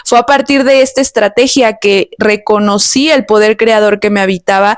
Fue a partir de esta estrategia que reconocí el poder creador que me habitaba.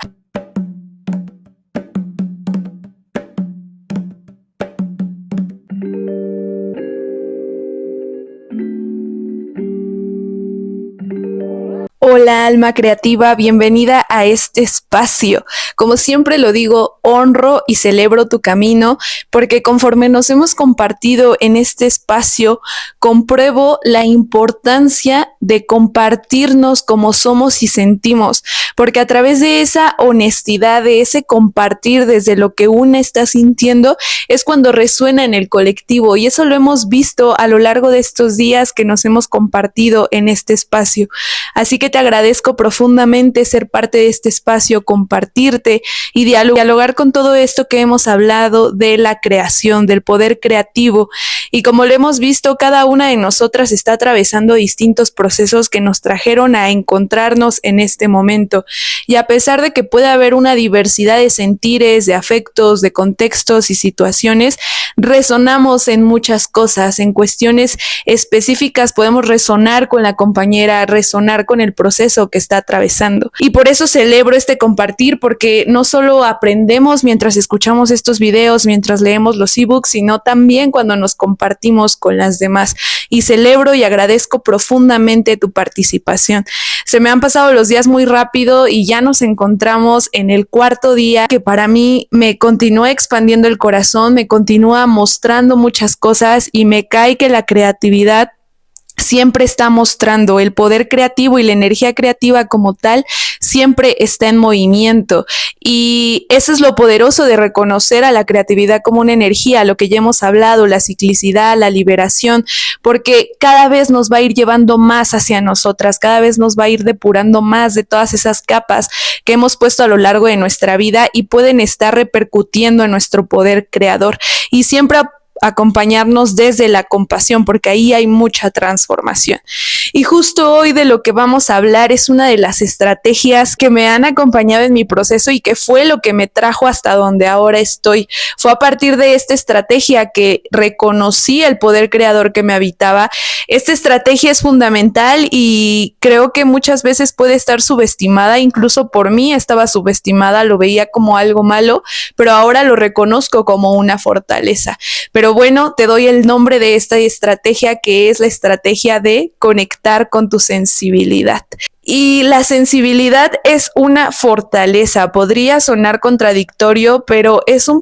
Hola alma creativa, bienvenida a este espacio. Como siempre lo digo, honro y celebro tu camino porque conforme nos hemos compartido en este espacio, compruebo la importancia de compartirnos como somos y sentimos, porque a través de esa honestidad, de ese compartir desde lo que una está sintiendo, es cuando resuena en el colectivo, y eso lo hemos visto a lo largo de estos días que nos hemos compartido en este espacio. Así que te agradezco profundamente ser parte de este espacio, compartirte y dialogar con todo esto que hemos hablado de la creación, del poder creativo. Y como lo hemos visto, cada una de nosotras está atravesando distintos procesos que nos trajeron a encontrarnos en este momento. Y a pesar de que puede haber una diversidad de sentires, de afectos, de contextos y situaciones, resonamos en muchas cosas. En cuestiones específicas podemos resonar con la compañera, resonar con el proceso que está atravesando. Y por eso celebro este compartir, porque no solo aprendemos mientras escuchamos estos videos, mientras leemos los ebooks, sino también cuando nos compartimos con las demás. Y celebro y agradezco profundamente tu participación. Se me han pasado los días muy rápido y ya nos encontramos en el cuarto día, que para mí me continúa expandiendo el corazón, me continúa mostrando muchas cosas, y me cae que la creatividad siempre está mostrando, el poder creativo y la energía creativa como tal siempre está en movimiento, y eso es lo poderoso de reconocer a la creatividad como una energía, lo que ya hemos hablado, la ciclicidad, la liberación, porque cada vez nos va a ir llevando más hacia nosotras, cada vez nos va a ir depurando más de todas esas capas que hemos puesto a lo largo de nuestra vida y pueden estar repercutiendo en nuestro poder creador, y siempre acompañarnos desde la compasión, porque ahí hay mucha transformación. Y justo hoy de lo que vamos a hablar es una de las estrategias que me han acompañado en mi proceso y que fue lo que me trajo hasta donde ahora estoy. Fue a partir de esta estrategia que reconocí el poder creador que me habitaba. Esta estrategia es fundamental y creo que muchas veces puede estar subestimada, incluso por mí estaba subestimada, lo veía como algo malo, pero ahora lo reconozco como una fortaleza. Pero bueno, te doy el nombre de esta estrategia, que es la estrategia de conectar con tu sensibilidad. Y la sensibilidad es una fortaleza. Podría sonar contradictorio, pero es una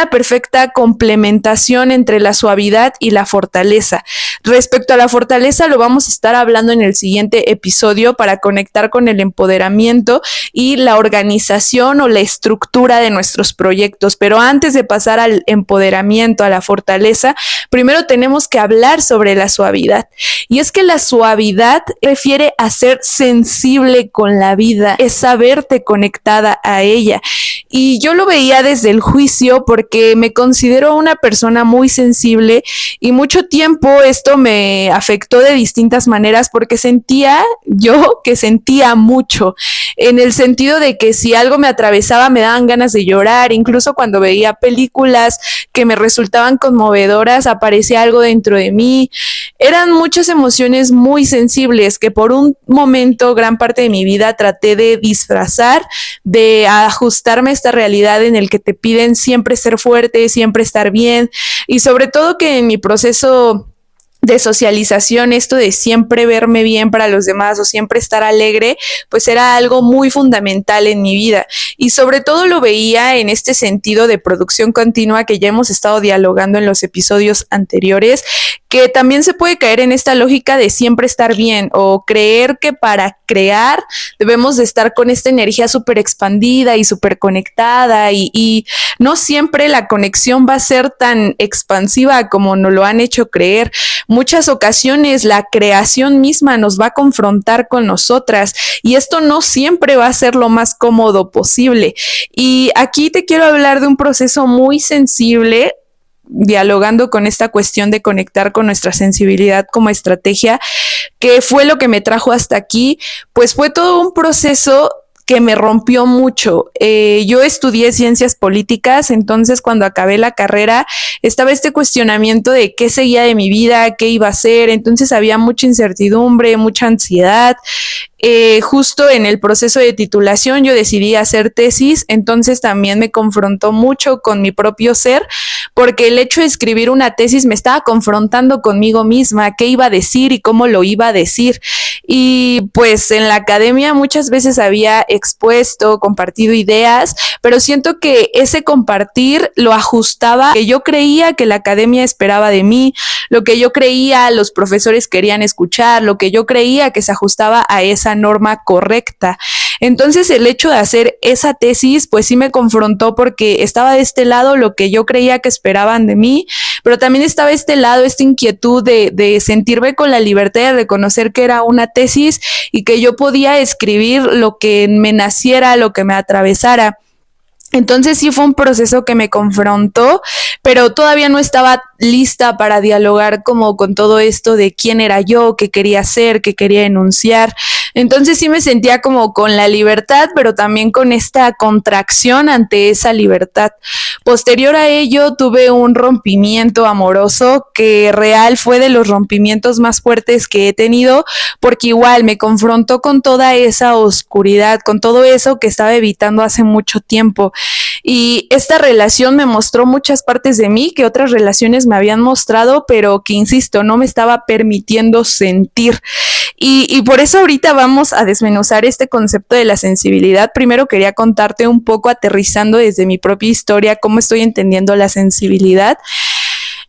perfecta complementación entre la suavidad y la fortaleza. Respecto a la fortaleza, lo vamos a estar hablando en el siguiente episodio para conectar con el empoderamiento y la organización o la estructura de nuestros proyectos. Pero antes de pasar al empoderamiento, a la fortaleza, primero tenemos que hablar sobre la suavidad. Y es que la suavidad refiere a ser sensible con la vida, es saberte conectada a ella. Y yo lo veía desde el juicio porque me considero una persona muy sensible, y mucho tiempo esto me afectó de distintas maneras porque sentía mucho, en el sentido de que si algo me atravesaba me daban ganas de llorar, incluso cuando veía películas que me resultaban conmovedoras aparecía algo dentro de mí. Eran muchas emociones muy sensibles que por un momento, gran parte de mi vida, traté de disfrazar, de ajustarme a esta realidad en el que te piden siempre ser fuerte, siempre estar bien, y sobre todo que en mi proceso de socialización, esto de siempre verme bien para los demás o siempre estar alegre, pues era algo muy fundamental en mi vida. Y sobre todo lo veía en este sentido de producción continua que ya hemos estado dialogando en los episodios anteriores, que también se puede caer en esta lógica de siempre estar bien, o creer que para crear debemos de estar con esta energía súper expandida y súper conectada, y no siempre la conexión va a ser tan expansiva como nos lo han hecho creer. Muchas ocasiones la creación misma nos va a confrontar con nosotras, y esto no siempre va a ser lo más cómodo posible. Y aquí te quiero hablar de un proceso muy sensible, dialogando con esta cuestión de conectar con nuestra sensibilidad como estrategia, que fue lo que me trajo hasta aquí. Pues fue todo un proceso que me rompió mucho. Yo estudié ciencias políticas, entonces cuando acabé la carrera estaba este cuestionamiento de qué seguía de mi vida, qué iba a hacer, entonces había mucha incertidumbre, mucha ansiedad. Justo en el proceso de titulación yo decidí hacer tesis, entonces también me confrontó mucho con mi propio ser, porque el hecho de escribir una tesis me estaba confrontando conmigo misma, qué iba a decir y cómo lo iba a decir. Y pues en la academia muchas veces había expuesto, compartido ideas, pero siento que ese compartir lo ajustaba a lo que yo creía que la academia esperaba de mí, lo que yo creía los profesores querían escuchar, lo que yo creía que se ajustaba a esa norma correcta. Entonces el hecho de hacer esa tesis pues sí me confrontó porque estaba de este lado lo que yo creía que esperaban de mí, pero también estaba este lado, esta inquietud de sentirme con la libertad de reconocer que era una tesis y que yo podía escribir lo que me naciera, lo que me atravesara. Entonces sí fue un proceso que me confrontó, pero todavía no estaba lista para dialogar como con todo esto de quién era yo, qué quería hacer, qué quería enunciar. Entonces sí me sentía como con la libertad, pero también con esta contracción ante esa libertad. Posterior a ello tuve un rompimiento amoroso que real fue de los rompimientos más fuertes que he tenido, porque igual me confrontó con toda esa oscuridad, con todo eso que estaba evitando hace mucho tiempo. Y esta relación me mostró muchas partes de mí que otras relaciones me habían mostrado, pero que, insisto, no me estaba permitiendo sentir. Y por eso ahorita vamos a desmenuzar este concepto de la sensibilidad. Primero quería contarte un poco, aterrizando desde mi propia historia, cómo estoy entendiendo la sensibilidad.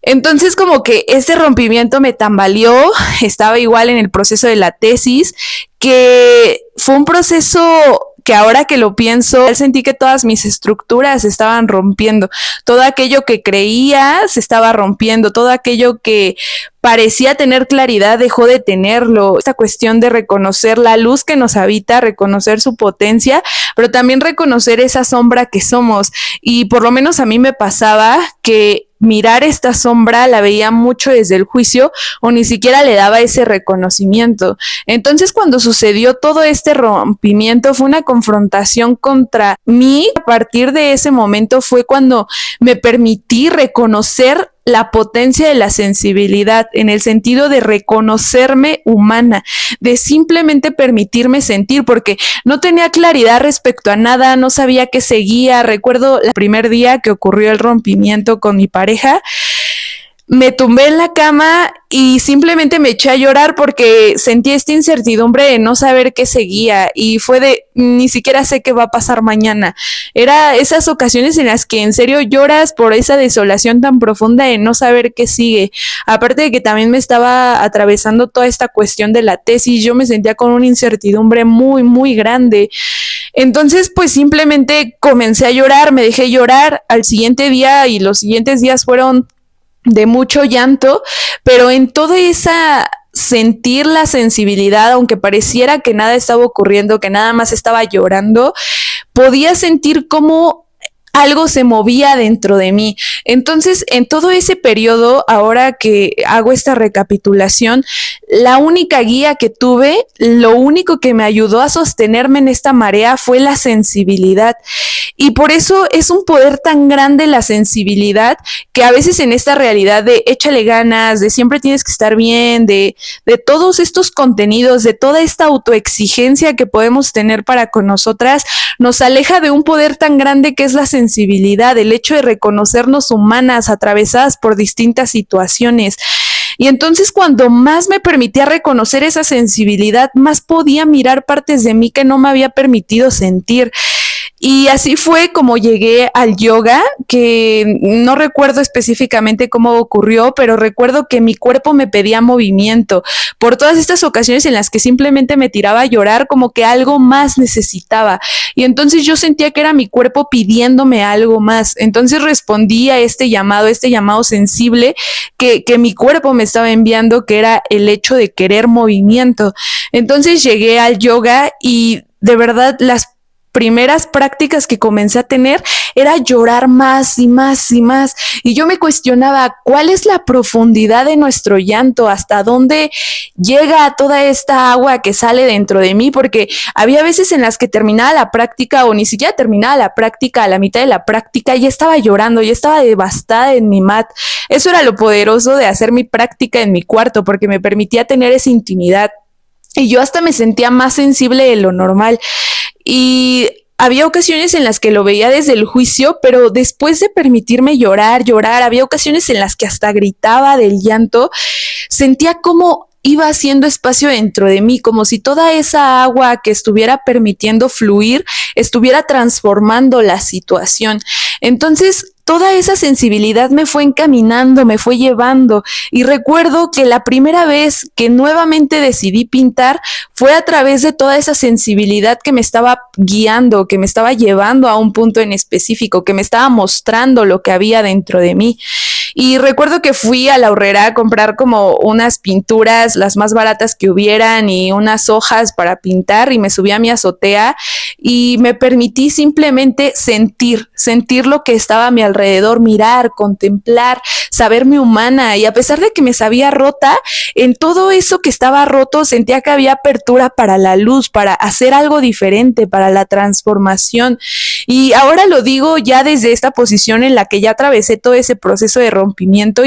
Entonces como que ese rompimiento me tambaleó, estaba igual en el proceso de la tesis, que fue un proceso que ahora que lo pienso, sentí que todas mis estructuras se estaban rompiendo, todo aquello que creía se estaba rompiendo, todo aquello que parecía tener claridad dejó de tenerlo. Esta cuestión de reconocer la luz que nos habita, reconocer su potencia, pero también reconocer esa sombra que somos. Y por lo menos a mí me pasaba que mirar esta sombra la veía mucho desde el juicio o ni siquiera le daba ese reconocimiento. Entonces cuando sucedió todo este rompimiento fue una confrontación contra mí. A partir de ese momento fue cuando me permití reconocer la potencia de la sensibilidad, en el sentido de reconocerme humana, de simplemente permitirme sentir, porque no tenía claridad respecto a nada, no sabía qué seguía. Recuerdo el primer día que ocurrió el rompimiento con mi pareja, me tumbé en la cama y simplemente me eché a llorar porque sentí esta incertidumbre de no saber qué seguía, y fue de ni siquiera sé qué va a pasar mañana. Era esas ocasiones en las que en serio lloras por esa desolación tan profunda de no saber qué sigue. Aparte de que también me estaba atravesando toda esta cuestión de la tesis, yo me sentía con una incertidumbre muy, muy grande. Entonces, pues simplemente comencé a llorar, me dejé llorar. Al siguiente día y los siguientes días fueron de mucho llanto, pero en toda esa sentir la sensibilidad, aunque pareciera que nada estaba ocurriendo, que nada más estaba llorando, podía sentir cómo algo se movía dentro de mí. Entonces, en todo ese periodo, ahora que hago esta recapitulación, la única guía que tuve, lo único que me ayudó a sostenerme en esta marea fue la sensibilidad. Y por eso es un poder tan grande la sensibilidad, que a veces en esta realidad de échale ganas, de siempre tienes que estar bien, de todos estos contenidos, de toda esta autoexigencia que podemos tener para con nosotras, nos aleja de un poder tan grande que es la sensibilidad, el hecho de reconocernos humanas, atravesadas por distintas situaciones. Y entonces cuando más me permitía reconocer esa sensibilidad, más podía mirar partes de mí que no me había permitido sentir. Y así fue como llegué al yoga, que no recuerdo específicamente cómo ocurrió, pero recuerdo que mi cuerpo me pedía movimiento por todas estas ocasiones en las que simplemente me tiraba a llorar, como que algo más necesitaba. Y entonces yo sentía que era mi cuerpo pidiéndome algo más. Entonces respondí a este llamado sensible que mi cuerpo me estaba enviando, que era el hecho de querer movimiento. Entonces llegué al yoga y de verdad las primeras prácticas que comencé a tener era llorar más y más y más. Y yo me cuestionaba, ¿cuál es la profundidad de nuestro llanto? ¿Hasta dónde llega toda esta agua que sale dentro de mí? Porque había veces en las que terminaba la práctica o ni siquiera terminaba la práctica, a la mitad de la práctica ya estaba llorando, ya estaba devastada en mi mat. Eso era lo poderoso de hacer mi práctica en mi cuarto, porque me permitía tener esa intimidad. Y yo hasta me sentía más sensible de lo normal. Y había ocasiones en las que lo veía desde el juicio, pero después de permitirme llorar, había ocasiones en las que hasta gritaba del llanto, sentía como iba haciendo espacio dentro de mí, como si toda esa agua que estuviera permitiendo fluir estuviera transformando la situación. Entonces, toda esa sensibilidad me fue encaminando, me fue llevando. Y recuerdo que la primera vez que nuevamente decidí pintar fue a través de toda esa sensibilidad que me estaba guiando, que me estaba llevando a un punto en específico, que me estaba mostrando lo que había dentro de mí. Y recuerdo que fui a la Horrera a comprar como unas pinturas, las más baratas que hubieran, y unas hojas para pintar, y me subí a mi azotea y me permití simplemente sentir lo que estaba a mi alrededor, mirar, contemplar, saberme humana. Y a pesar de que me sabía rota, en todo eso que estaba roto sentía que había apertura para la luz, para hacer algo diferente, para la transformación. Y ahora lo digo ya desde esta posición en la que ya atravesé todo ese proceso de rompimiento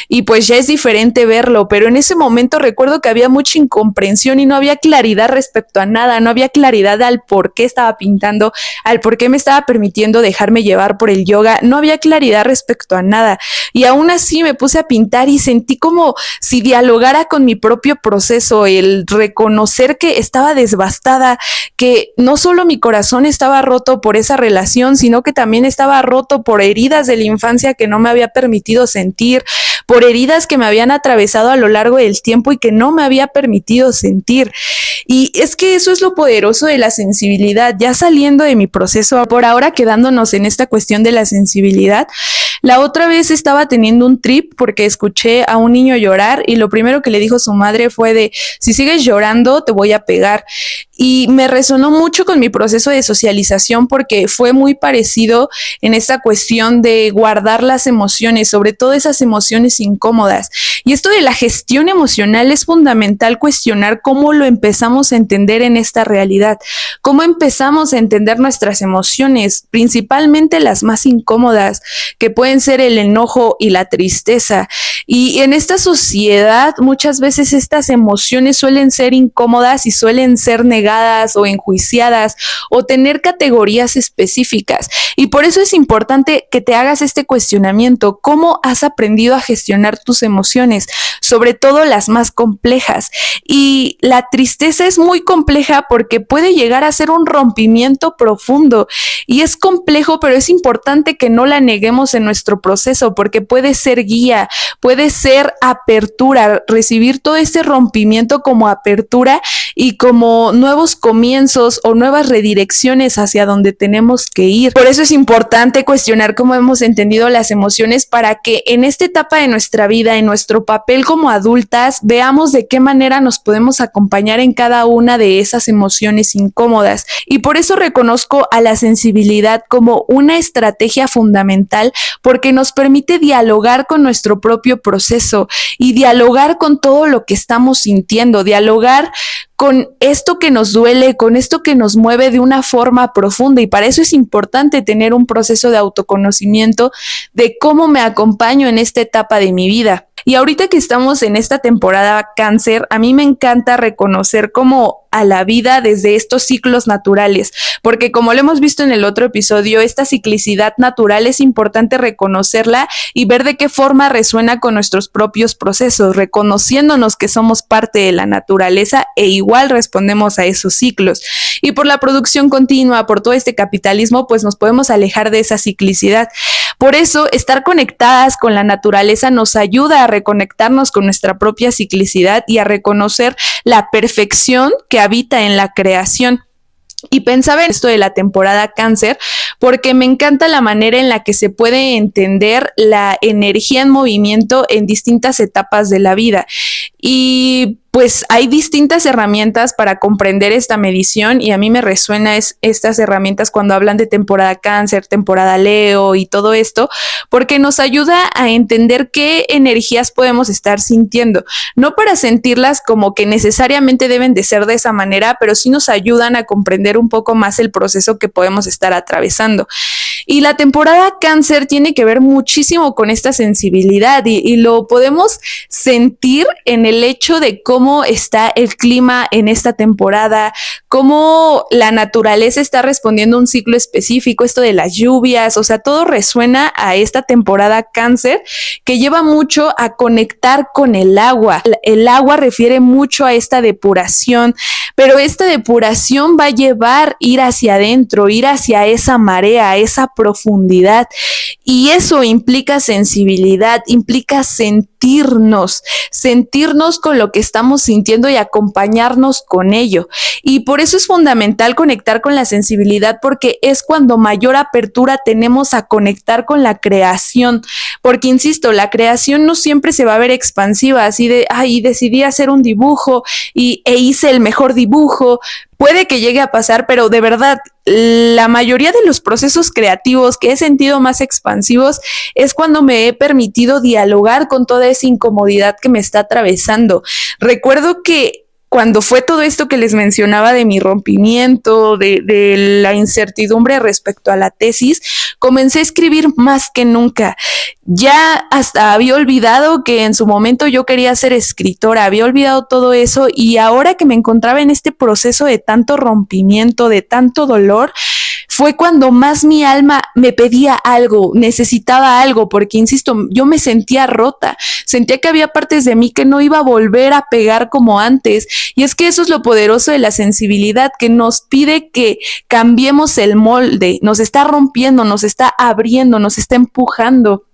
y pues ya es diferente verlo, pero en ese momento recuerdo que había mucha incomprensión y no había claridad respecto a nada, no había claridad al por qué estaba pintando, al por qué me estaba permitiendo dejarme llevar por el yoga, no había claridad respecto a nada. Y aún así me puse a pintar y sentí como si dialogara con mi propio proceso, el reconocer que estaba devastada, que no solo mi corazón estaba roto por esa relación, sino que también estaba roto por heridas de la infancia que no me había permitido sentir, por heridas que me habían atravesado a lo largo del tiempo y que no me había permitido sentir. Y es que eso es lo poderoso de la sensibilidad. Ya saliendo de mi proceso, por ahora quedándonos en esta cuestión de la sensibilidad, la otra vez estaba teniendo un trip porque escuché a un niño llorar y lo primero que le dijo su madre fue de, si sigues llorando te voy a pegar. Y me resonó mucho con mi proceso de socialización porque fue muy parecido en esta cuestión de guardar las emociones, sobre todo esas emociones incómodas. Y esto de la gestión emocional es fundamental, cuestionar cómo lo empezamos a entender en esta realidad, cómo empezamos a entender nuestras emociones, principalmente las más incómodas, que pueden ser el enojo y la tristeza. Y en esta sociedad muchas veces estas emociones suelen ser incómodas y suelen ser negadas o enjuiciadas o tener categorías específicas. Y por eso es importante que te hagas este cuestionamiento. ¿Cómo has aprendido a gestionar tus emociones? Sobre todo las más complejas. Y la tristeza es muy compleja porque puede llegar a ser un rompimiento profundo. Y es complejo, pero es importante que no la neguemos en nuestro proceso porque puede ser guía, puede ser apertura, recibir todo este rompimiento como apertura y como nuevos comienzos o nuevas redirecciones hacia donde tenemos que ir. Por eso es importante cuestionar cómo hemos entendido las emociones para que en esta etapa de nuestra vida, en nuestro papel como adultas, veamos de qué manera nos podemos acompañar en cada una de esas emociones incómodas. Y por eso reconozco a la sensibilidad como una estrategia fundamental porque nos permite dialogar con nuestro propio proceso y dialogar con todo lo que estamos sintiendo, dialogar con esto que nos duele, con esto que nos mueve de una forma profunda. Y para eso es importante tener un proceso de autoconocimiento de cómo me acompaño en esta etapa de mi vida. Y ahorita que estamos en esta temporada Cáncer, a mí me encanta reconocer como a la vida desde estos ciclos naturales, porque como lo hemos visto en el otro episodio, esta ciclicidad natural es importante reconocerla y ver de qué forma resuena con nuestros propios procesos, reconociéndonos que somos parte de la naturaleza e igual respondemos a esos ciclos. Y por la producción continua, por todo este capitalismo, pues nos podemos alejar de esa ciclicidad. Por eso, estar conectadas con la naturaleza nos ayuda a reconectarnos con nuestra propia ciclicidad y a reconocer la perfección que habita en la creación. Y pensaba en esto de la temporada Cáncer porque me encanta la manera en la que se puede entender la energía en movimiento en distintas etapas de la vida. Y pues hay distintas herramientas para comprender esta medición y a mí me resuena estas herramientas cuando hablan de temporada Cáncer, temporada Leo y todo esto, porque nos ayuda a entender qué energías podemos estar sintiendo, no para sentirlas como que necesariamente deben de ser de esa manera, pero sí nos ayudan a comprender un poco más el proceso que podemos estar atravesando. Y la temporada Cáncer tiene que ver muchísimo con esta sensibilidad y lo podemos sentir en el hecho de cómo está el clima en esta temporada, cómo la naturaleza está respondiendo a un ciclo específico, esto de las lluvias, o sea, todo resuena a esta temporada Cáncer que lleva mucho a conectar con el agua. El agua refiere mucho a esta depuración, pero esta depuración va a llevar ir hacia adentro, ir hacia esa marea, esa profundidad. Y eso implica sensibilidad, implica sentirnos con lo que estamos sintiendo y acompañarnos con ello. Y por eso es fundamental conectar con la sensibilidad, porque es cuando mayor apertura tenemos a conectar con la creación. Porque, insisto, la creación no siempre se va a ver expansiva, así de, ay, decidí hacer un dibujo e hice el mejor dibujo. Puede que llegue a pasar, pero de verdad, la mayoría de los procesos creativos que he sentido más expansivos es cuando me he permitido dialogar con toda esa incomodidad que me está atravesando. Recuerdo que cuando fue todo esto que les mencionaba de mi rompimiento, de la incertidumbre respecto a la tesis, comencé a escribir más que nunca. Ya hasta había olvidado que en su momento yo quería ser escritora, había olvidado todo eso y ahora que me encontraba en este proceso de tanto rompimiento, de tanto dolor, fue cuando más mi alma me pedía algo, necesitaba algo, porque insisto, yo me sentía rota, sentía que había partes de mí que no iba a volver a pegar como antes. Y es que eso es lo poderoso de la sensibilidad, que nos pide que cambiemos el molde, nos está rompiendo, nos está abriendo, nos está empujando,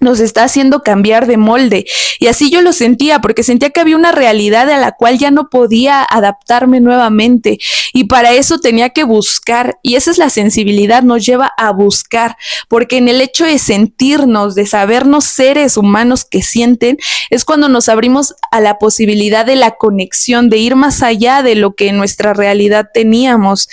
nos está haciendo cambiar de molde. Y así yo lo sentía, porque sentía que había una realidad a la cual ya no podía adaptarme nuevamente. Y para eso tenía que buscar. Y esa es la sensibilidad, nos lleva a buscar. Porque en el hecho de sentirnos, de sabernos seres humanos que sienten, es cuando nos abrimos a la posibilidad de la conexión, de ir más allá de lo que en nuestra realidad teníamos.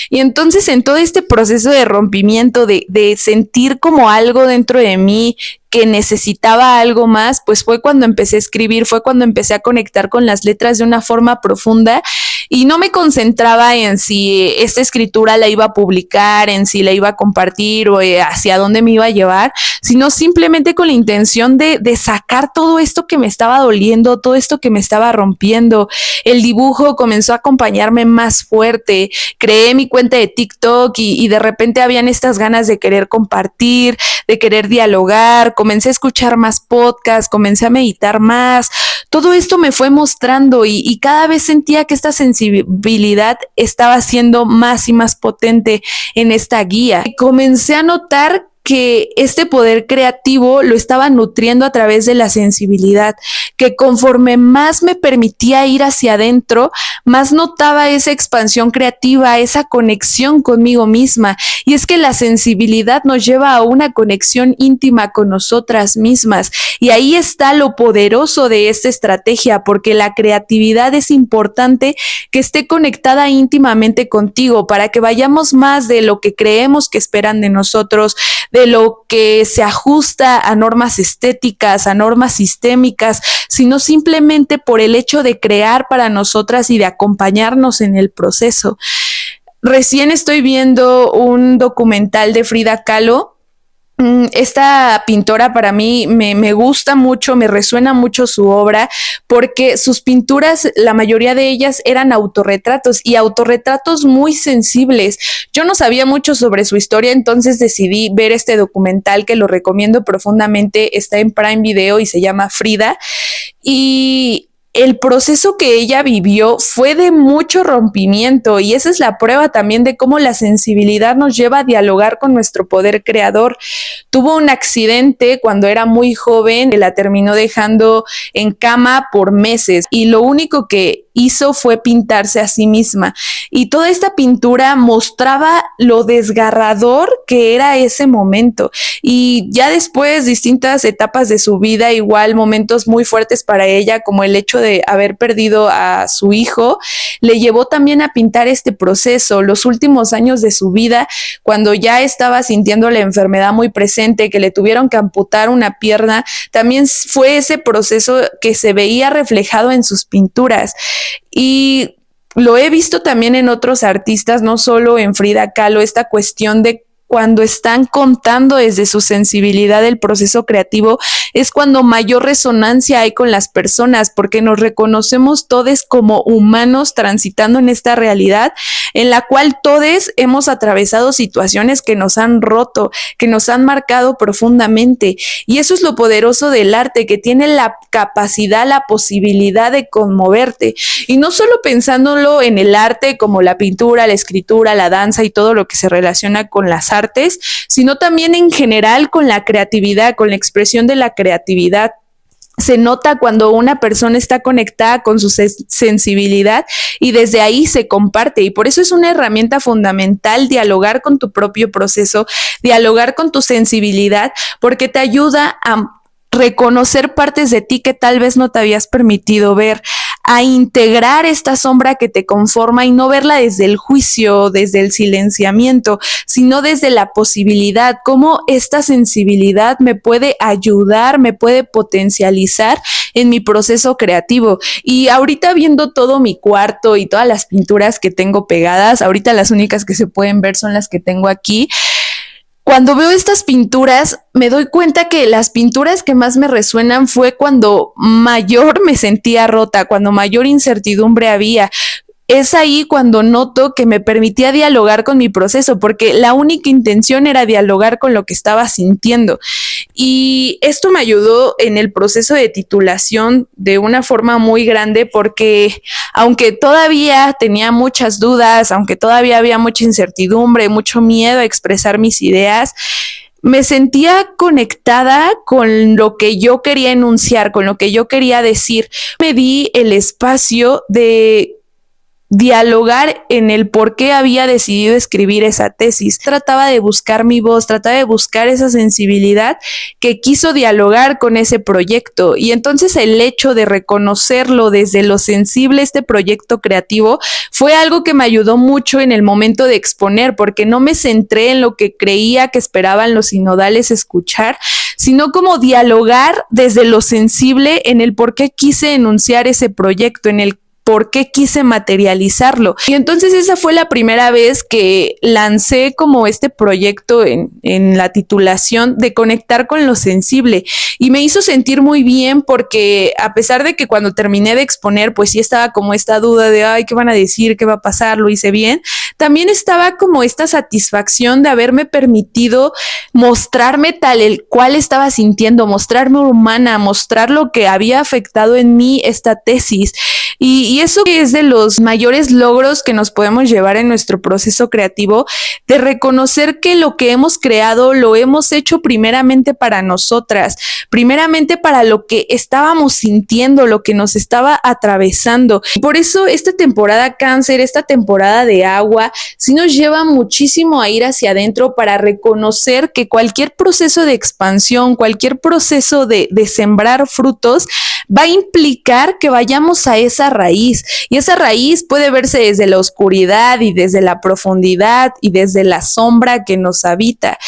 Y entonces en todo este proceso de rompimiento, de sentir como algo dentro de mí, que necesitaba algo más, pues fue cuando empecé a escribir, fue cuando empecé a conectar con las letras de una forma profunda y no me concentraba en si esta escritura la iba a publicar, en si la iba a compartir o hacia dónde me iba a llevar, sino simplemente con la intención de sacar todo esto que me estaba doliendo, todo esto que me estaba rompiendo. El dibujo comenzó a acompañarme más fuerte, creé mi cuenta de TikTok y de repente habían estas ganas de querer compartir, de querer dialogar, comencé a escuchar más podcasts, comencé a meditar más. Todo esto me fue mostrando y cada vez sentía que esta sensibilidad estaba siendo más y más potente en esta guía. Y comencé a notar que este poder creativo lo estaba nutriendo a través de la sensibilidad, que conforme más me permitía ir hacia adentro, más notaba esa expansión creativa, esa conexión conmigo misma. Y es que la sensibilidad nos lleva a una conexión íntima con nosotras mismas. Y ahí está lo poderoso de esta estrategia, porque la creatividad es importante que esté conectada íntimamente contigo para que vayamos más de lo que creemos que esperan de nosotros, de lo que se ajusta a normas estéticas, a normas sistémicas, sino simplemente por el hecho de crear para nosotras y de acompañarnos en el proceso. Recién estoy viendo un documental de Frida Kahlo. Esta pintora para mí me gusta mucho, me resuena mucho su obra, porque sus pinturas, la mayoría de ellas eran autorretratos y autorretratos muy sensibles. Yo no sabía mucho sobre su historia, entonces decidí ver este documental que lo recomiendo profundamente, está en Prime Video y se llama Frida. Y el proceso que ella vivió fue de mucho rompimiento y esa es la prueba también de cómo la sensibilidad nos lleva a dialogar con nuestro poder creador. Tuvo un accidente cuando era muy joven, la terminó dejando en cama por meses y lo único que hizo fue pintarse a sí misma. Y toda esta pintura mostraba lo desgarrador que era ese momento. Y ya después, distintas etapas de su vida, igual momentos muy fuertes para ella, como el hecho de haber perdido a su hijo, le llevó también a pintar este proceso. Los últimos años de su vida, cuando ya estaba sintiendo la enfermedad muy presente, que le tuvieron que amputar una pierna, también fue ese proceso que se veía reflejado en sus pinturas. Y lo he visto también en otros artistas, no solo en Frida Kahlo, esta cuestión de cuando están contando desde su sensibilidad el proceso creativo, es cuando mayor resonancia hay con las personas, porque nos reconocemos todos como humanos transitando en esta realidad en la cual todos hemos atravesado situaciones que nos han roto, que nos han marcado profundamente. Y eso es lo poderoso del arte, que tiene la capacidad, la posibilidad de conmoverte. Y no solo pensándolo en el arte como la pintura, la escritura, la danza y todo lo que se relaciona con las artes, sino también en general con la creatividad, con la expresión de la creatividad. Se nota cuando una persona está conectada con su sensibilidad y desde ahí se comparte, y por eso es una herramienta fundamental dialogar con tu propio proceso, dialogar con tu sensibilidad, porque te ayuda a reconocer partes de ti que tal vez no te habías permitido ver, a integrar esta sombra que te conforma y no verla desde el juicio, desde el silenciamiento, sino desde la posibilidad, cómo esta sensibilidad me puede ayudar, me puede potencializar en mi proceso creativo. Y ahorita viendo todo mi cuarto y todas las pinturas que tengo pegadas, ahorita las únicas que se pueden ver son las que tengo aquí. Cuando veo estas pinturas, me doy cuenta que las pinturas que más me resuenan fue cuando mayor me sentía rota, cuando mayor incertidumbre había. Es ahí cuando noto que me permitía dialogar con mi proceso, porque la única intención era dialogar con lo que estaba sintiendo. Y esto me ayudó en el proceso de titulación de una forma muy grande, porque aunque todavía tenía muchas dudas, aunque todavía había mucha incertidumbre, mucho miedo a expresar mis ideas, me sentía conectada con lo que yo quería enunciar, con lo que yo quería decir. Me di el espacio de dialogar en el por qué había decidido escribir esa tesis. Trataba de buscar mi voz, trataba de buscar esa sensibilidad que quiso dialogar con ese proyecto. Y entonces el hecho de reconocerlo desde lo sensible, este proyecto creativo, fue algo que me ayudó mucho en el momento de exponer, porque no me centré en lo que creía que esperaban los sinodales escuchar, sino como dialogar desde lo sensible en el por qué quise enunciar ese proyecto, en el por qué quise materializarlo. Y entonces esa fue la primera vez que lancé como este proyecto en la titulación de conectar con lo sensible, y me hizo sentir muy bien, porque a pesar de que cuando terminé de exponer pues sí estaba como esta duda de ay, ¿qué van a decir? ¿Qué va a pasar? ¿Lo hice bien? También estaba como esta satisfacción de haberme permitido mostrarme tal el cual estaba sintiendo, mostrarme humana, mostrar lo que había afectado en mí esta tesis. Y eso es de los mayores logros que nos podemos llevar en nuestro proceso creativo, de reconocer que lo que hemos creado lo hemos hecho primeramente para nosotras, primeramente para lo que estábamos sintiendo, lo que nos estaba atravesando. Y por eso esta temporada Cáncer, esta temporada de agua, sí nos lleva muchísimo a ir hacia adentro para reconocer que cualquier proceso de expansión, cualquier proceso de sembrar frutos, va a implicar que vayamos a esa raíz, y esa raíz puede verse desde la oscuridad y desde la profundidad y desde la sombra que nos habita.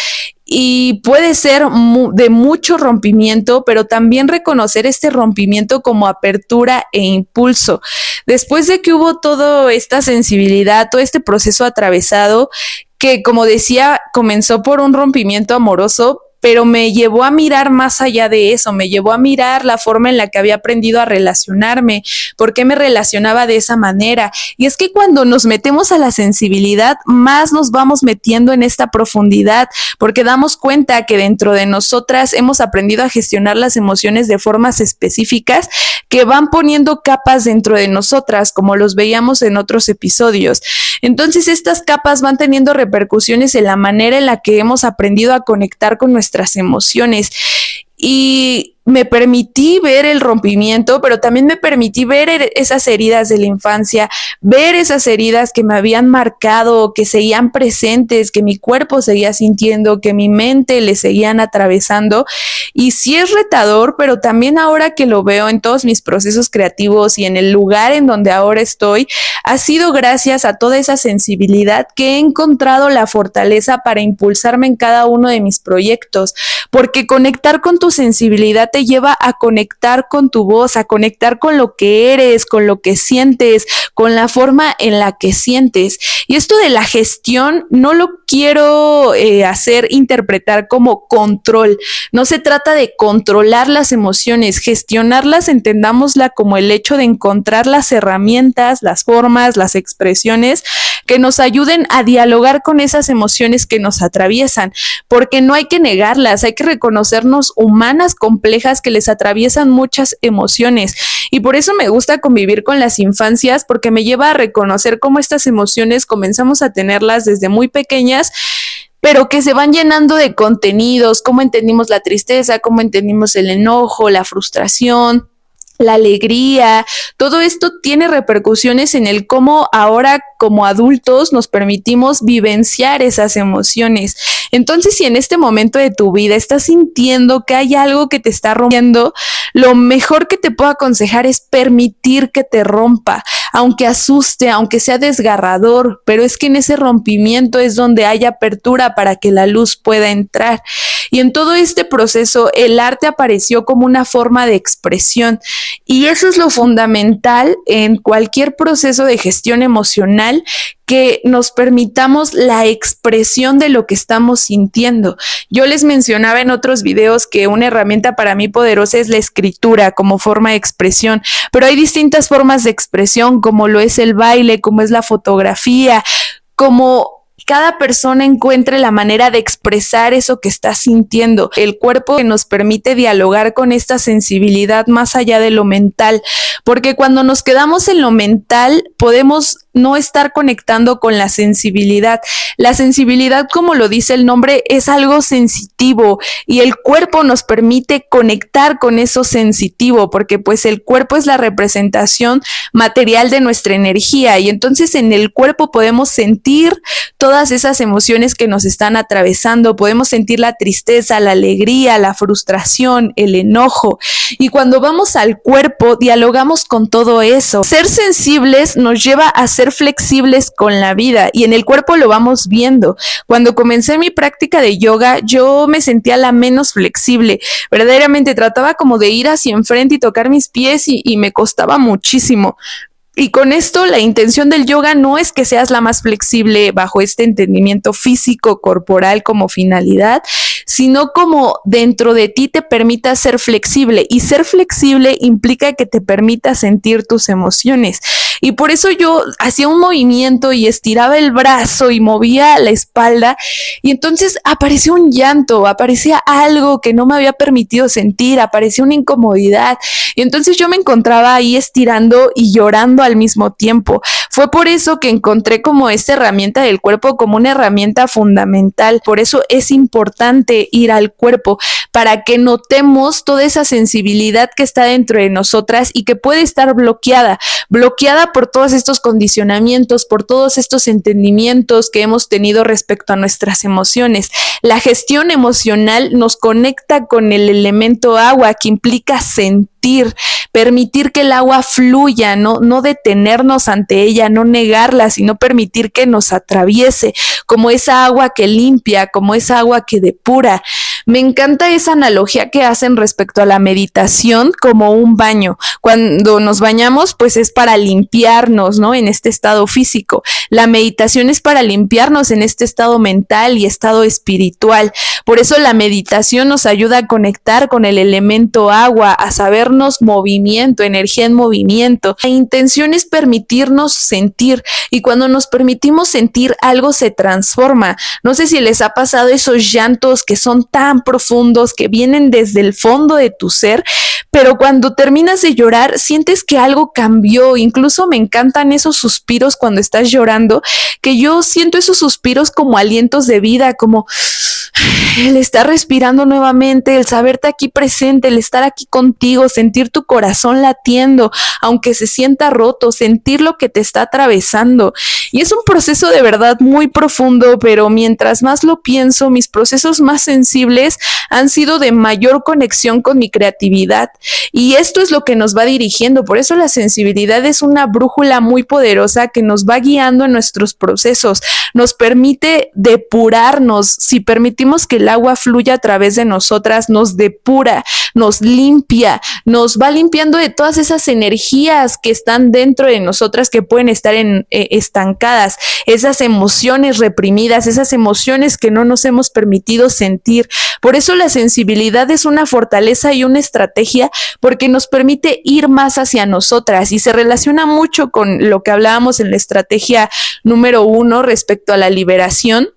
Y puede ser de mucho rompimiento, pero también reconocer este rompimiento como apertura e impulso. Después de que hubo toda esta sensibilidad, todo este proceso atravesado, que como decía, comenzó por un rompimiento amoroso, pero me llevó a mirar más allá de eso, me llevó a mirar la forma en la que había aprendido a relacionarme, por qué me relacionaba de esa manera. Y es que cuando nos metemos a la sensibilidad, más nos vamos metiendo en esta profundidad, porque damos cuenta que dentro de nosotras hemos aprendido a gestionar las emociones de formas específicas que van poniendo capas dentro de nosotras, como los veíamos en otros episodios. Entonces estas capas van teniendo repercusiones en la manera en la que hemos aprendido a conectar con nuestras emociones. y me permití ver el rompimiento, pero también me permití ver esas heridas de la infancia, ver esas heridas que me habían marcado, que seguían presentes, que mi cuerpo seguía sintiendo, que mi mente le seguían atravesando. Y sí es retador, pero también ahora que lo veo en todos mis procesos creativos y en el lugar en donde ahora estoy, ha sido gracias a toda esa sensibilidad que he encontrado la fortaleza para impulsarme en cada uno de mis proyectos, porque conectar con tu sensibilidad te lleva a conectar con tu voz, a conectar con lo que eres, con lo que sientes, con la forma en la que sientes. Y esto de la gestión no lo quiero interpretar como control. No se trata de controlar las emociones, gestionarlas, entendámosla como el hecho de encontrar las herramientas, las formas, las expresiones que nos ayuden a dialogar con esas emociones que nos atraviesan, porque no hay que negarlas, hay que reconocernos humanas complejas que les atraviesan muchas emociones. Y por eso me gusta convivir con las infancias, porque me lleva a reconocer cómo estas emociones comenzamos a tenerlas desde muy pequeñas, pero que se van llenando de contenidos, cómo entendimos la tristeza, cómo entendimos el enojo, la frustración, la alegría. Todo esto tiene repercusiones en el cómo ahora como adultos nos permitimos vivenciar esas emociones. Entonces, si en este momento de tu vida estás sintiendo que hay algo que te está rompiendo, lo mejor que te puedo aconsejar es permitir que te rompa, aunque asuste, aunque sea desgarrador, pero es que en ese rompimiento es donde hay apertura para que la luz pueda entrar. Y en todo este proceso, el arte apareció como una forma de expresión. Y eso es lo fundamental en cualquier proceso de gestión emocional, que nos permitamos la expresión de lo que estamos sintiendo. Yo les mencionaba en otros videos que una herramienta para mí poderosa es la escritura como forma de expresión, pero hay distintas formas de expresión, como lo es el baile, como es la fotografía, como cada persona encuentre la manera de expresar eso que está sintiendo. El cuerpo que nos permite dialogar con esta sensibilidad más allá de lo mental, porque cuando nos quedamos en lo mental podemos no estar conectando con la sensibilidad. La sensibilidad, como lo dice el nombre, es algo sensitivo y el cuerpo nos permite conectar con eso sensitivo, porque pues el cuerpo es la representación material de nuestra energía y entonces en el cuerpo podemos sentir todas esas emociones que nos están atravesando, podemos sentir la tristeza, la alegría, la frustración, el enojo, y cuando vamos al cuerpo dialogamos con todo eso. Ser sensibles nos lleva a ser flexibles con la vida y en el cuerpo lo vamos viendo. Cuando comencé mi práctica de yoga, yo me sentía la menos flexible. Verdaderamente trataba como de ir hacia enfrente y tocar mis pies y me costaba muchísimo. Y con esto la intención del yoga no es que seas la más flexible bajo este entendimiento físico, corporal como finalidad, sino como dentro de ti te permita ser flexible. Y ser flexible implica que te permita sentir tus emociones. Y por eso yo hacía un movimiento y estiraba el brazo y movía la espalda y entonces apareció un llanto, aparecía algo que no me había permitido sentir, apareció una incomodidad y entonces yo me encontraba ahí estirando y llorando al mismo tiempo. Fue por eso que encontré como esta herramienta del cuerpo como una herramienta fundamental. Por eso es importante ir al cuerpo para que notemos toda esa sensibilidad que está dentro de nosotras y que puede estar bloqueada por todos estos condicionamientos, por todos estos entendimientos que hemos tenido respecto a nuestras emociones. La gestión emocional nos conecta con el elemento agua, que implica sentir, permitir que el agua fluya, no detenernos ante ella, no negarla, sino permitir que nos atraviese, como esa agua que limpia, como esa agua que depura. Me encanta esa analogía que hacen respecto a la meditación como un baño. Cuando nos bañamos, pues es para limpiarnos, ¿no? En este estado físico. La meditación es para limpiarnos en este estado mental y estado espiritual. Por eso la meditación nos ayuda a conectar con el elemento agua, a sabernos movimiento, energía en movimiento. La intención es permitirnos sentir y cuando nos permitimos sentir, algo se transforma. No sé si les ha pasado esos llantos que son tan profundos, que vienen desde el fondo de tu ser, pero cuando terminas de llorar sientes que algo cambió. Incluso me encantan esos suspiros cuando estás llorando, que yo siento esos suspiros como alientos de vida, como el estar respirando nuevamente, el saberte aquí presente, el estar aquí contigo, sentir tu corazón latiendo, aunque se sienta roto, sentir lo que te está atravesando. Y es un proceso de verdad muy profundo, pero mientras más lo pienso, mis procesos más sensibles han sido de mayor conexión con mi creatividad. Y esto es lo que nos va dirigiendo. Por eso la sensibilidad es una brújula muy poderosa que nos va guiando en nuestros procesos, nos permite depurarnos. Si permitimos que el agua fluya a través de nosotras, nos depura, nos limpia, nos va limpiando de todas esas energías que están dentro de nosotras que pueden estar estancadas, esas emociones reprimidas, esas emociones que no nos hemos permitido sentir. Por eso la sensibilidad es una fortaleza y una estrategia, porque nos permite ir más hacia nosotras y se relaciona mucho con lo que hablábamos en la estrategia número 1 respecto a la liberación.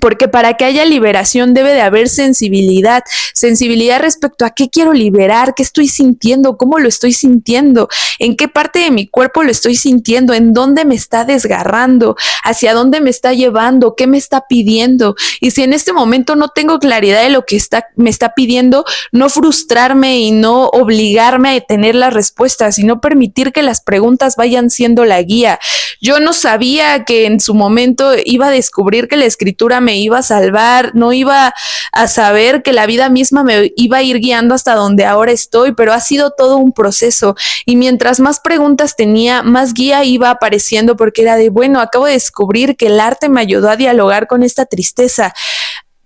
Porque para que haya liberación debe de haber sensibilidad, sensibilidad respecto a qué quiero liberar, qué estoy sintiendo, cómo lo estoy sintiendo, en qué parte de mi cuerpo lo estoy sintiendo, en dónde me está desgarrando, hacia dónde me está llevando, qué me está pidiendo. Y si en este momento no tengo claridad de lo que me está pidiendo, no frustrarme y no obligarme a tener las respuestas, sino permitir que las preguntas vayan siendo la guía. Yo no sabía que en su momento iba a descubrir que la escritura me iba a salvar, no iba a saber que la vida misma me iba a ir guiando hasta donde ahora estoy, pero ha sido todo un proceso. Y mientras más preguntas tenía, más guía iba apareciendo, porque era de, bueno, acabo de descubrir que el arte me ayudó a dialogar con esta tristeza.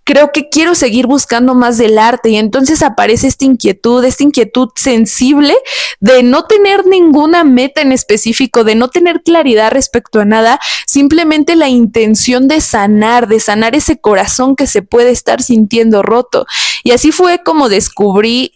Creo que quiero seguir buscando más del arte, y entonces aparece esta inquietud sensible de no tener ninguna meta en específico, de no tener claridad respecto a nada, simplemente la intención de sanar ese corazón que se puede estar sintiendo roto. Y así fue como descubrí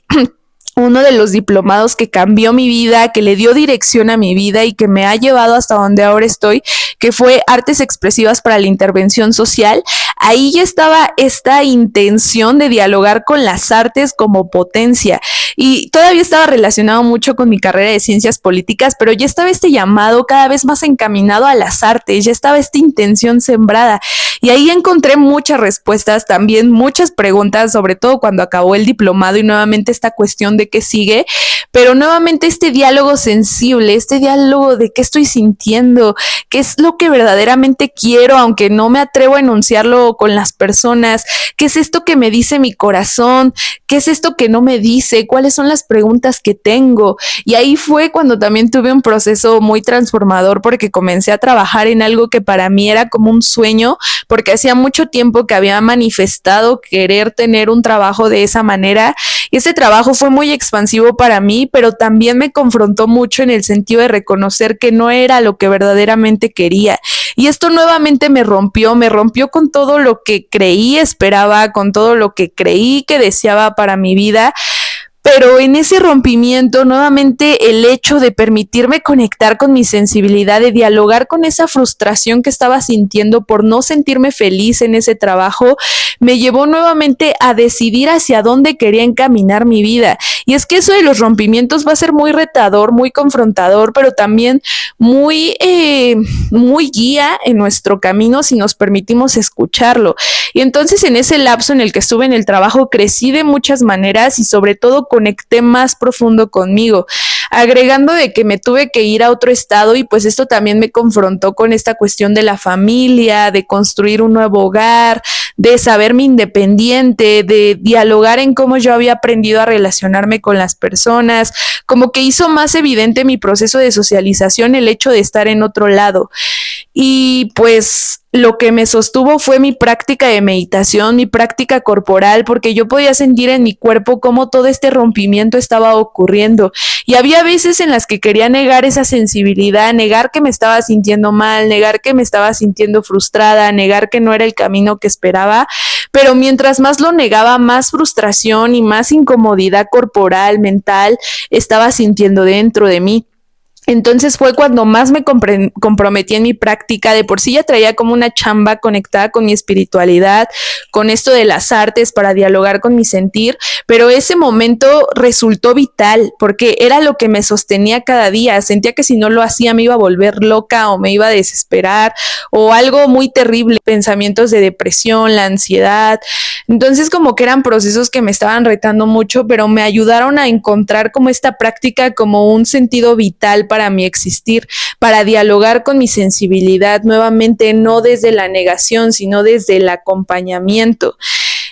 uno de los diplomados que cambió mi vida, que le dio dirección a mi vida y que me ha llevado hasta donde ahora estoy, que fue Artes Expresivas para la Intervención Social. Ahí ya estaba esta intención de dialogar con las artes como potencia, y todavía estaba relacionado mucho con mi carrera de ciencias políticas, pero ya estaba este llamado cada vez más encaminado a las artes, ya estaba esta intención sembrada, y ahí encontré muchas respuestas, también muchas preguntas, sobre todo cuando acabó el diplomado, y nuevamente esta cuestión de qué sigue, pero nuevamente este diálogo sensible, este diálogo de qué estoy sintiendo, qué es lo que verdaderamente quiero, aunque no me atrevo a enunciarlo con las personas, qué es esto que me dice mi corazón, qué es esto que no me dice, cuáles son las preguntas que tengo. Y ahí fue cuando también tuve un proceso muy transformador, porque comencé a trabajar en algo que para mí era como un sueño, porque hacía mucho tiempo que había manifestado querer tener un trabajo de esa manera, y ese trabajo fue muy expansivo para mí, pero también me confrontó mucho en el sentido de reconocer que no era lo que verdaderamente quería. Y esto nuevamente me rompió con todo lo que creí esperaba, con todo lo que creí que deseaba para mi vida. Pero en ese rompimiento, nuevamente el hecho de permitirme conectar con mi sensibilidad, de dialogar con esa frustración que estaba sintiendo por no sentirme feliz en ese trabajo, me llevó nuevamente a decidir hacia dónde quería encaminar mi vida. Y es que eso de los rompimientos va a ser muy retador, muy confrontador, pero también muy guía en nuestro camino si nos permitimos escucharlo. Y entonces en ese lapso en el que estuve en el trabajo crecí de muchas maneras, y sobre todo conecté más profundo conmigo, agregando de que me tuve que ir a otro estado, y pues esto también me confrontó con esta cuestión de la familia, de construir un nuevo hogar, de saberme independiente, de dialogar en cómo yo había aprendido a relacionarme con las personas, como que hizo más evidente mi proceso de socialización el hecho de estar en otro lado. Y pues lo que me sostuvo fue mi práctica de meditación, mi práctica corporal, porque yo podía sentir en mi cuerpo cómo todo este rompimiento estaba ocurriendo. Y había veces en las que quería negar esa sensibilidad, negar que me estaba sintiendo mal, negar que me estaba sintiendo frustrada, negar que no era el camino que esperaba. Pero mientras más lo negaba, más frustración y más incomodidad corporal, mental, estaba sintiendo dentro de mí. Entonces fue cuando más me comprometí en mi práctica. De por sí ya traía como una chamba conectada con mi espiritualidad, con esto de las artes para dialogar con mi sentir, pero ese momento resultó vital porque era lo que me sostenía cada día. Sentía que si no lo hacía me iba a volver loca o me iba a desesperar o algo muy terrible, pensamientos de depresión, la ansiedad. Entonces como que eran procesos que me estaban retando mucho, pero me ayudaron a encontrar como esta práctica como un sentido vital para mi existir, para dialogar con mi sensibilidad nuevamente, no desde la negación, sino desde el acompañamiento.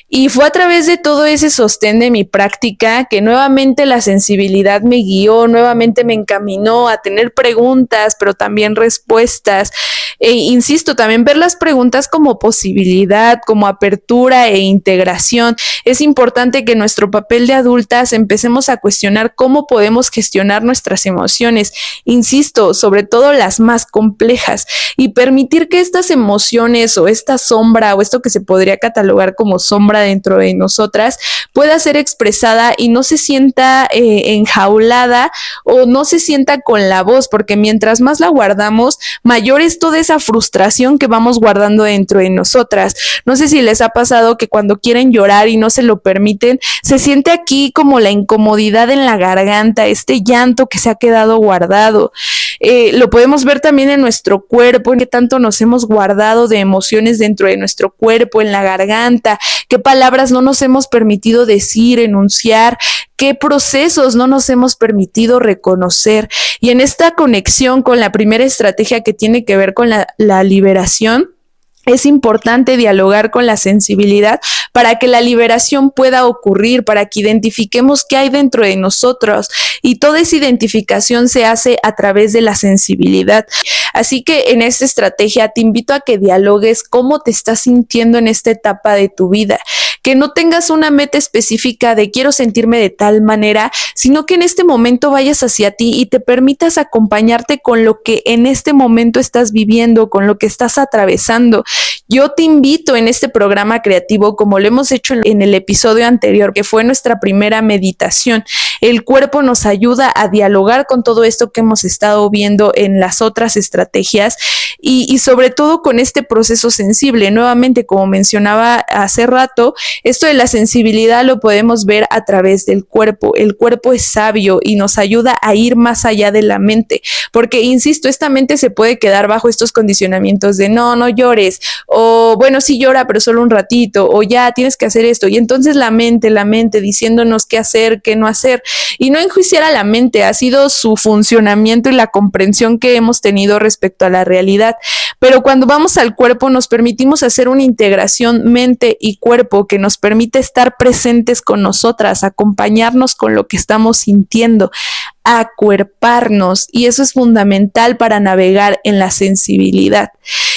Y fue a través de todo ese sostén de mi práctica que nuevamente la sensibilidad me guió, nuevamente me encaminó a tener preguntas, pero también respuestas. E insisto, también ver las preguntas como posibilidad, como apertura e integración. Es importante que en nuestro papel de adultas empecemos a cuestionar cómo podemos gestionar nuestras emociones, insisto, sobre todo las más complejas, y permitir que estas emociones o esta sombra o esto que se podría catalogar como sombra dentro de nosotras pueda ser expresada y no se sienta enjaulada o no se sienta con la voz, porque mientras más la guardamos, mayor es toda esa frustración que vamos guardando dentro de nosotras. No sé si les ha pasado que cuando quieren llorar y no se lo permiten, se siente aquí como la incomodidad en la garganta, este llanto que se ha quedado guardado. Lo podemos ver también en nuestro cuerpo, en qué tanto nos hemos guardado de emociones dentro de nuestro cuerpo, en la garganta, qué palabras no nos hemos permitido decir, enunciar, qué procesos no nos hemos permitido reconocer. Y en esta conexión con la primera estrategia que tiene que ver con la liberación, es importante dialogar con la sensibilidad para que la liberación pueda ocurrir, para que identifiquemos qué hay dentro de nosotros, y toda esa identificación se hace a través de la sensibilidad. Así que en esta estrategia te invito a que dialogues cómo te estás sintiendo en esta etapa de tu vida, que no tengas una meta específica de quiero sentirme de tal manera, sino que en este momento vayas hacia ti y te permitas acompañarte con lo que en este momento estás viviendo, con lo que estás atravesando. Yo te invito en este programa creativo, como lo hemos hecho en el episodio anterior, que fue nuestra primera meditación. El cuerpo nos ayuda a dialogar con todo esto que hemos estado viendo en las otras estrategias y sobre todo con este proceso sensible. Nuevamente, como mencionaba hace rato, esto de la sensibilidad lo podemos ver a través del cuerpo. El cuerpo es sabio y nos ayuda a ir más allá de la mente, porque, insisto, esta mente se puede quedar bajo estos condicionamientos de no llores, o bueno, sí llora, pero solo un ratito, o ya tienes que hacer esto. Y entonces la mente diciéndonos qué hacer, qué no hacer, y no enjuiciar a la mente, ha sido su funcionamiento y la comprensión que hemos tenido respecto a la realidad. Pero cuando vamos al cuerpo nos permitimos hacer una integración mente y cuerpo que nos permite estar presentes con nosotras, acompañarnos con lo que estamos sintiendo, acuerparnos, y eso es fundamental para navegar en la sensibilidad.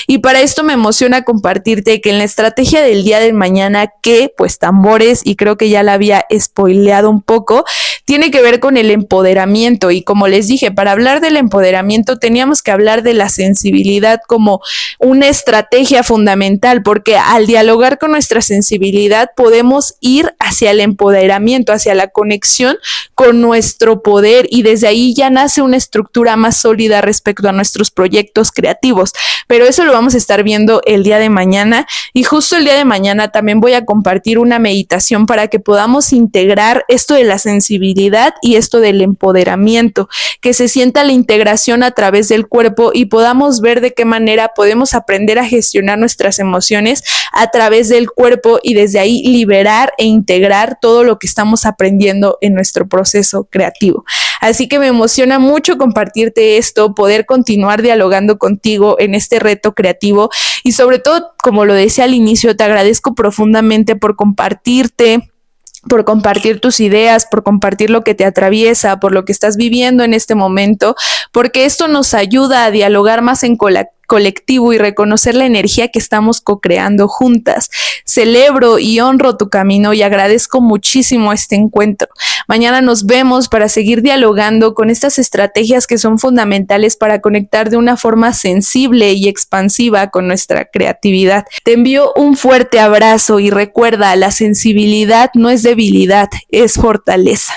Y para esto me emociona compartirte que en la estrategia del día de mañana, que pues tambores, y creo que ya la había spoileado un poco, tiene que ver con el empoderamiento. Y como les dije, para hablar del empoderamiento teníamos que hablar de la sensibilidad como una estrategia fundamental, porque al dialogar con nuestra sensibilidad podemos ir hacia el empoderamiento, hacia la conexión con nuestro poder, y desde ahí ya nace una estructura más sólida respecto a nuestros proyectos creativos. Pero eso lo vamos a estar viendo el día de mañana, y justo el día de mañana también voy a compartir una meditación para que podamos integrar esto de la sensibilidad y esto del empoderamiento, que se sienta la integración a través del cuerpo y podamos ver de qué manera podemos aprender a gestionar nuestras emociones a través del cuerpo, y desde ahí liberar e integrar todo lo que estamos aprendiendo en nuestro proceso creativo. Así que me emociona mucho compartirte esto, poder continuar dialogando contigo en este reto creativo, y sobre todo, como lo decía al inicio, te agradezco profundamente por compartir tus ideas, por compartir lo que te atraviesa, por lo que estás viviendo en este momento, porque esto nos ayuda a dialogar más en colectivo y reconocer la energía que estamos co-creando juntas. Celebro y honro tu camino y agradezco muchísimo este encuentro. Mañana nos vemos para seguir dialogando con estas estrategias que son fundamentales para conectar de una forma sensible y expansiva con nuestra creatividad. Te envío un fuerte abrazo y recuerda, la sensibilidad no es debilidad, es fortaleza.